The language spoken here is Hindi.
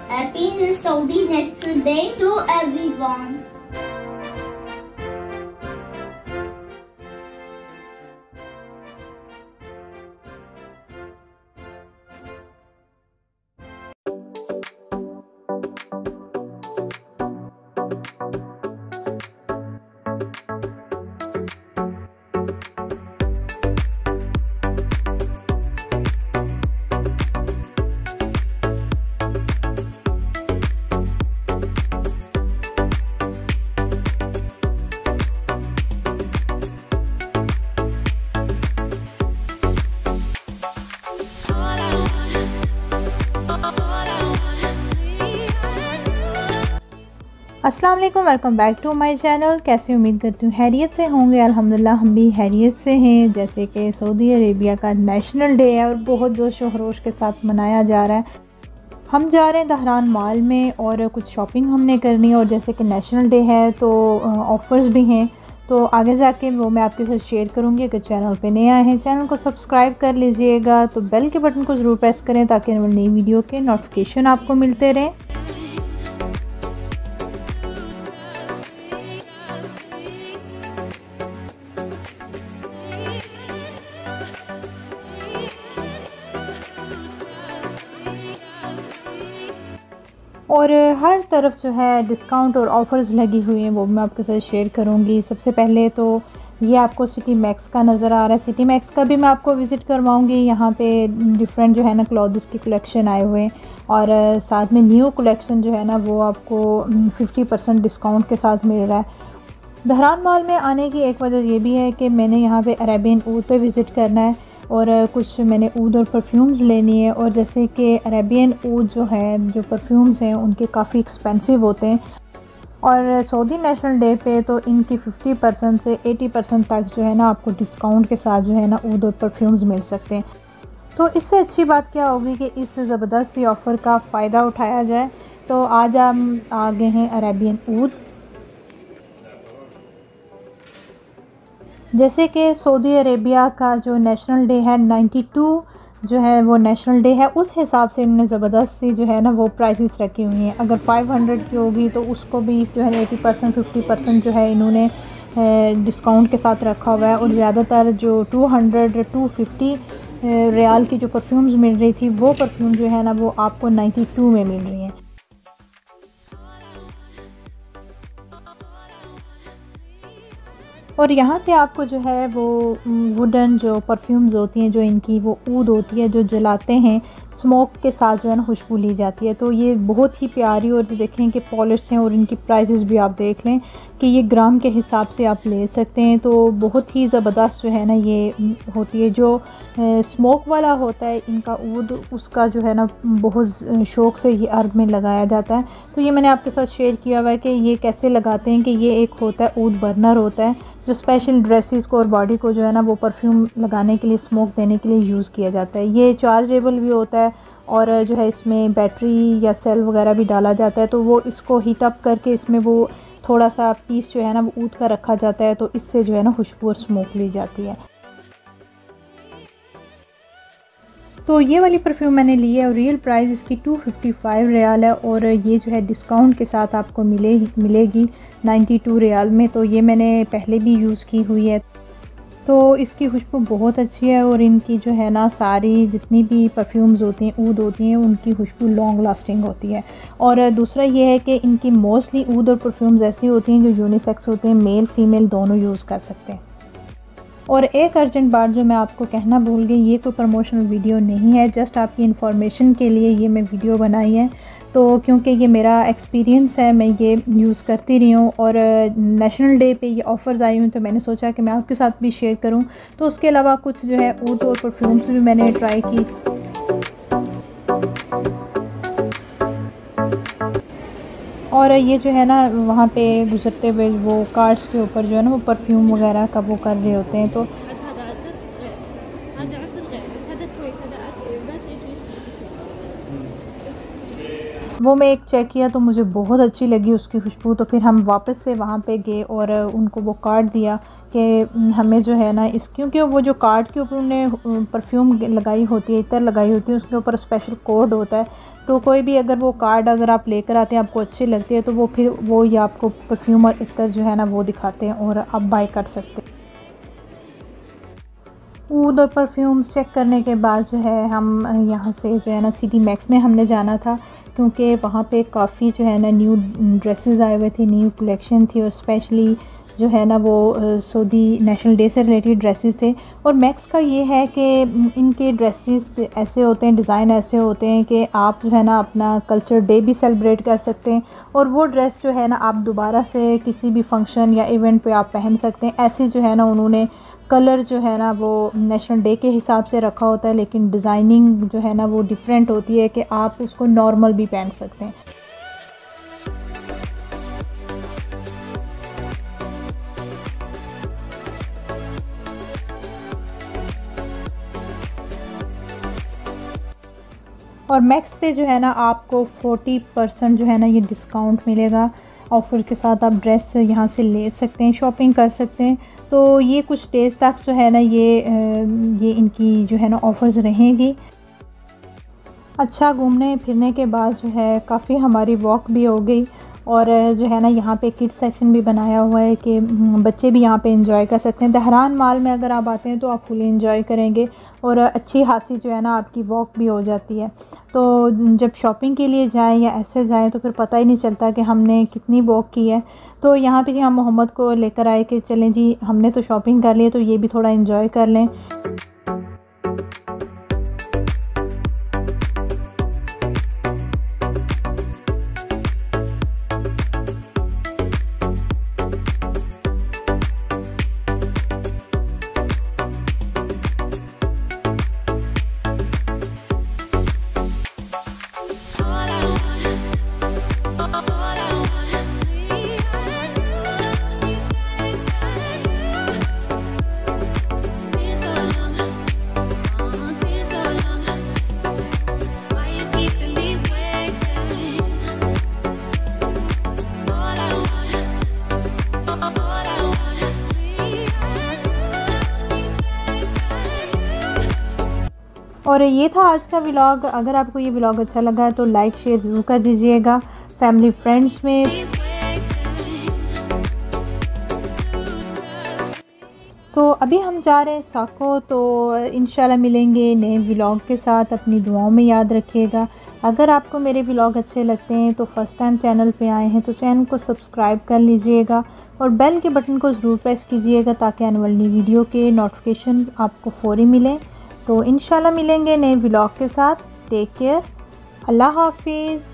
Happy Saudi Natural Day to everyone. अस्सलाम वालेकुम, welcome back to my channel. कैसे उम्मीद करती हूँ हैरियत से होंगे। अल्हम्दुलिल्लाह हम भी हैरियत से हैं। जैसे कि सऊदी अरेबिया का नेशनल डे है और बहुत जोश खरोश के साथ मनाया जा रहा है। हम जा रहे हैं दहरान मॉल में और कुछ शॉपिंग हमने करनी है। और जैसे कि नेशनल डे है तो ऑफ़र्स भी हैं, तो आगे जाके वो मैं आपके साथ शेयर करूँगी। अगर चैनल पे नए आए हैं चैनल को सब्सक्राइब कर लीजिएगा, तो बेल के बटन को ज़रूर प्रेस करें ताकि नई वीडियो के नोटिफिकेशन आपको मिलते रहें। और हर तरफ जो है डिस्काउंट और ऑफ़र्स लगी हुई हैं, वो मैं आपके साथ शेयर करूंगी। सबसे पहले तो ये आपको सिटी मैक्स का नज़र आ रहा है। सिटी मैक्स का भी मैं आपको विज़िट करवाऊंगी। यहाँ पे डिफरेंट जो है ना क्लॉथ्स की कलेक्शन आए हुए हैं और साथ में न्यू कलेक्शन जो है ना वो आपको 50% डिस्काउंट के साथ मिल रहा है। दहरान मॉल में आने की एक वजह ये भी है कि मैंने यहाँ पे अरेबियन ऊद पे विज़िट करना है और कुछ मैंने ऊद और परफ्यूम्स लेनी है। और जैसे कि अरेबियन ऊद जो है, जो परफ्यूम्स हैं उनके काफ़ी एक्सपेंसिव होते हैं और सऊदी नेशनल डे पे तो इनकी 50% से 80% तक जो है ना आपको डिस्काउंट के साथ जो है ना ऊद और परफ्यूम्स मिल सकते हैं। तो इससे अच्छी बात क्या होगी कि इस ज़बरदस्त सी ऑफ़र का फ़ायदा उठाया जाए। तो आज हम आ गए हैं अरेबियन ऊद। जैसे कि सऊदी अरेबिया का जो नेशनल डे है 92 जो है वो नेशनल डे है, उस हिसाब से इन्होंने ज़बरदस्त सी जो है ना वो प्राइसेस रखी हुई हैं। अगर 500 की होगी तो उसको भी जो है 80% 50% जो है इन्होंने डिस्काउंट के साथ रखा हुआ है। और ज़्यादातर जो 200 250 रियाल की जो परफ्यूम्स मिल रही थी वो परफ्यूम जो है ना वो आपको 92 में मिल रही हैं। और यहाँ पे आपको जो है वो वुडन जो परफ्यूम्स होती हैं, जो इनकी वो ऊद होती है जो जलाते हैं स्मोक के साथ जो है ना खुशबू ली जाती है, तो ये बहुत ही प्यारी और देखें कि पॉलिश हैं। और इनकी प्राइसेस भी आप देख लें कि ये ग्राम के हिसाब से आप ले सकते हैं। तो बहुत ही ज़बरदस्त जो है ना ये होती है। जो स्मोक वाला होता है इनका ऊद, उसका जो है ना बहुत शौक़ से ये अर्ब में लगाया जाता है। तो ये मैंने आपके साथ शेयर किया हुआ है कि ये कैसे लगाते हैं। कि ये एक होता है ऊद बर्नर होता है जो स्पेशल ड्रेसेस को और बॉडी को जो है ना वो परफ्यूम लगाने के लिए, स्मोक देने के लिए यूज़ किया जाता है। ये चार्जेबल भी होता है और जो है इसमें बैटरी या सेल वगैरह भी डाला जाता है। तो वो इसको हीट अप करके इसमें वो थोड़ा सा पीस जो है ना वो ऊद का रखा जाता है, तो इससे जो है ना खुशबू और स्मोक ली जाती है। तो ये वाली परफ्यूम मैंने ली है और रियल प्राइस इसकी 255 रियाल है और ये जो है डिस्काउंट के साथ आपको मिलेगी 92 रियाल में। तो ये मैंने पहले भी यूज़ की हुई है, तो इसकी खुशबू बहुत अच्छी है। और इनकी जो है ना सारी जितनी भी परफ्यूम्स होती हैं, ऊद होती हैं, उनकी खुशबू लॉन्ग लास्टिंग होती है। और दूसरा ये है कि इनकी मोस्टली ऊद और परफ्यूम्स ऐसी होती हैं जो यूनिसेक्स होते हैं, मेल फीमेल दोनों यूज़ कर सकते हैं। और एक अर्जेंट बात जो मैं आपको कहना भूल गई, ये कोई प्रमोशनल वीडियो नहीं है, जस्ट आपकी इन्फॉर्मेशन के लिए ये मैं वीडियो बनाई है। तो क्योंकि ये मेरा एक्सपीरियंस है, मैं ये यूज़ करती रही हूँ और नेशनल डे पे ये ऑफ़र्स आई हुई, तो मैंने सोचा कि मैं आपके साथ भी शेयर करूँ। तो उसके अलावा कुछ जो है ऊद और परफ्यूम्स भी मैंने ट्राई की। और ये जो है ना वहाँ पे गुज़रते हुए वो कार्ड्स के ऊपर जो है ना वो परफ्यूम वगैरह का वो कर रहे होते हैं। तो वो मैं एक चेक किया तो मुझे बहुत अच्छी लगी उसकी खुशबू। तो फिर हम वापस से वहाँ पे गए और उनको वो कार्ड दिया कि हमें जो है ना इस, क्योंकि वो जो कार्ड के ऊपर उन्हें परफ्यूम लगाई होती है, इतर लगाई होती है, उसके ऊपर स्पेशल कोड होता है। तो कोई भी अगर वो कार्ड अगर आप लेकर आते हैं आपको अच्छे लगते हैं तो वो फिर वो ये आपको परफ्यूम और इत्र जो है ना वो दिखाते हैं और आप बाय कर सकते हैं। ऊद और परफ्यूम्स चेक करने के बाद जो है हम यहाँ से जो है ना सिटी मैक्स में हमने जाना था, क्योंकि वहाँ पे काफ़ी जो है ना न्यू ड्रेसेस आए हुए थे, न्यू कलेक्शन थी और स्पेशली जो है ना वो सऊदी नेशनल डे से रिलेटेड ड्रेसेस थे। और मैक्स का ये है कि इनके ड्रेसेस ऐसे होते हैं, डिज़ाइन ऐसे होते हैं कि आप जो है ना अपना कल्चर डे भी सेलिब्रेट कर सकते हैं और वो ड्रेस जो है ना आप दोबारा से किसी भी फंक्शन या इवेंट पे आप पहन सकते हैं। ऐसे जो है ना उन्होंने कलर जो है ना वो नेशनल डे के हिसाब से रखा होता है, लेकिन डिज़ाइनिंग जो है ना वो डिफरेंट होती है कि आप उसको नॉर्मल भी पहन सकते हैं। और मैक्स पे जो है ना आपको 40% जो है ना ये डिस्काउंट मिलेगा। ऑफ़र के साथ आप ड्रेस यहाँ से ले सकते हैं, शॉपिंग कर सकते हैं। तो ये कुछ डेज़ तक जो है ना ये इनकी जो है ना ऑफ़र्स रहेंगी। अच्छा घूमने फिरने के बाद जो है काफ़ी हमारी वॉक भी हो गई और जो है ना यहाँ पे किड्स सेक्शन भी बनाया हुआ है कि बच्चे भी यहाँ पे एंजॉय कर सकते हैं। दहरान माल में अगर आप आते हैं तो आप फुली एंजॉय करेंगे और अच्छी खासी जो है ना आपकी वॉक भी हो जाती है। तो जब शॉपिंग के लिए जाएं या ऐसे जाएं तो फिर पता ही नहीं चलता कि हमने कितनी वॉक की है। तो यहाँ पे जी हम मोहम्मद को लेकर आए कि चलें जी हमने तो शॉपिंग कर ली है तो ये भी थोड़ा एंजॉय कर लें। और ये था आज का व्लॉग। अगर आपको ये व्लॉग अच्छा लगा है तो लाइक शेयर ज़रूर कर दीजिएगा फैमिली फ्रेंड्स में। तो अभी हम जा रहे हैं साको, तो इंशाल्लाह मिलेंगे नए व्लॉग के साथ। अपनी दुआओं में याद रखिएगा। अगर आपको मेरे व्लॉग अच्छे लगते हैं तो फर्स्ट टाइम चैनल पे आए हैं तो चैनल को सब्सक्राइब कर लीजिएगा और बेल के बटन को ज़रूर प्रेस कीजिएगा ताकि आने वाली वीडियो के नोटिफिकेशन आपको फ़ौरी मिले। तो इंशाल्लाह मिलेंगे नए व्लॉग के साथ। टेक केयर, अल्लाह हाफिज़।